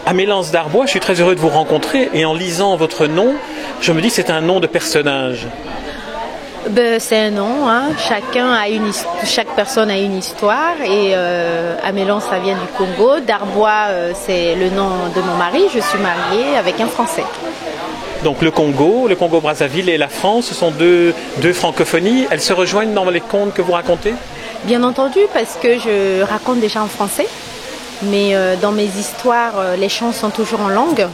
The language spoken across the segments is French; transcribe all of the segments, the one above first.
Amélance Darbois, je suis très heureux de vous rencontrer et en lisant votre nom, je me dis que c'est un nom de personnage. C'est un nom, hein. Chaque personne a une histoire et Amélance, ça vient du Congo. Darbois, c'est le nom de mon mari. Je suis mariée avec un Français. Donc le Congo-Brazzaville et la France, ce sont deux francophonies. Elles se rejoignent dans les contes que vous racontez? Bien entendu, parce que je raconte déjà en français. Mais dans mes histoires, les chants sont toujours en langue.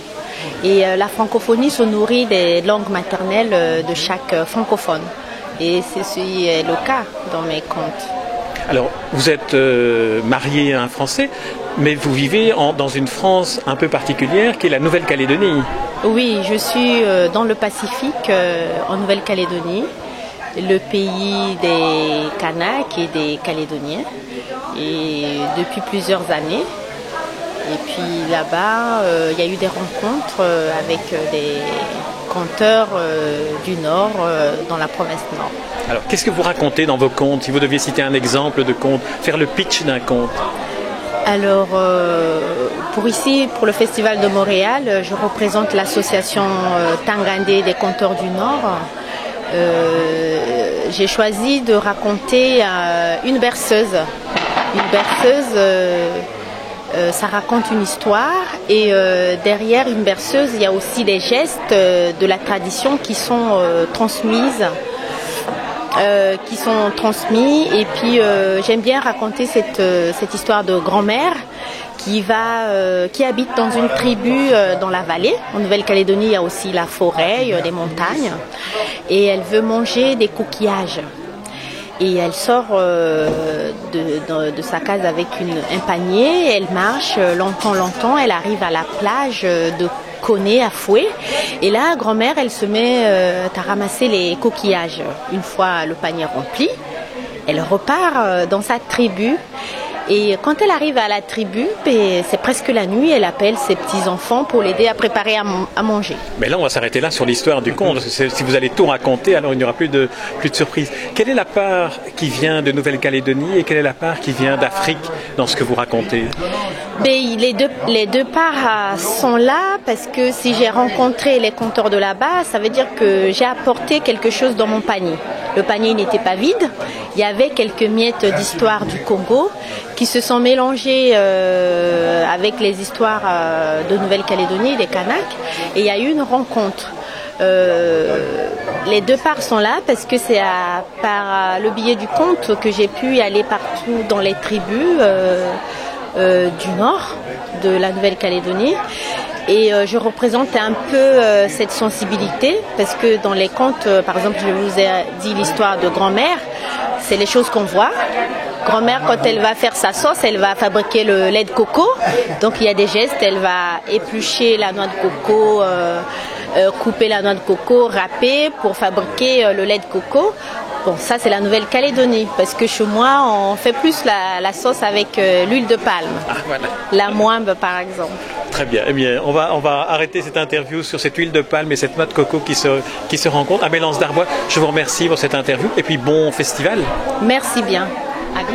Et la francophonie se nourrit des langues maternelles de chaque francophone. Et c'est le cas dans mes contes. Alors, vous êtes marié à un Français, mais vous vivez dans une France un peu particulière qui est la Nouvelle-Calédonie. Oui, je suis dans le Pacifique, en Nouvelle-Calédonie, le pays des Kanaks et des Calédoniens, et depuis plusieurs années. Et puis là-bas, il y a eu des rencontres avec des conteurs du Nord, dans la province Nord. Alors, qu'est-ce que vous racontez dans vos contes? Si vous deviez citer un exemple de conte, faire le pitch d'un conte. Alors, pour le Festival de Montréal, je représente l'association Tangandé des conteurs du Nord. J'ai choisi de raconter une berceuse. Une berceuse, ça raconte une histoire et derrière une berceuse, il y a aussi des gestes de la tradition qui sont transmis. Et puis j'aime bien raconter cette histoire de grand-mère qui habite dans une tribu dans la vallée. En Nouvelle-Calédonie, il y a aussi la forêt, des montagnes, et elle veut manger des coquillages. Et elle sort de sa case avec un panier, elle marche longtemps, elle arrive à la plage de Koné à Fouet. Et là, grand-mère, elle se met à ramasser les coquillages. Une fois le panier rempli, elle repart dans sa tribu. Et quand elle arrive à la tribu, c'est presque la nuit, elle appelle ses petits-enfants pour l'aider à préparer à manger. Mais là, on va s'arrêter là sur l'histoire du conte. Si vous allez tout raconter, alors il n'y aura plus de surprises. Quelle est la part qui vient de Nouvelle-Calédonie et quelle est la part qui vient d'Afrique dans ce que vous racontez? Les deux parts sont là parce que si j'ai rencontré les conteurs de là-bas, ça veut dire que j'ai apporté quelque chose dans mon panier. Le panier n'était pas vide, il y avait quelques miettes d'histoire du Congo qui se sont mélangées avec les histoires de Nouvelle-Calédonie, des Kanaks, et il y a eu une rencontre. Les deux parts sont là parce que c'est par le biais du conte que j'ai pu aller partout dans les tribus du nord de la Nouvelle-Calédonie. Et je représente un peu cette sensibilité parce que dans les contes, par exemple, je vous ai dit l'histoire de grand-mère, c'est les choses qu'on voit. Grand-mère, quand elle va faire sa sauce, elle va fabriquer le lait de coco. Donc il y a des gestes, elle va éplucher la noix de coco, couper la noix de coco, râper pour fabriquer le lait de coco. Bon, ça c'est la Nouvelle-Calédonie, parce que chez moi on fait plus la sauce avec l'huile de palme. Ah, voilà. La moimbe par exemple. Très bien. Eh bien, on va arrêter cette interview sur cette huile de palme et cette noix de coco qui se rencontrent. Amélance Darbois, je vous remercie pour cette interview et puis bon festival. Merci bien. À bientôt.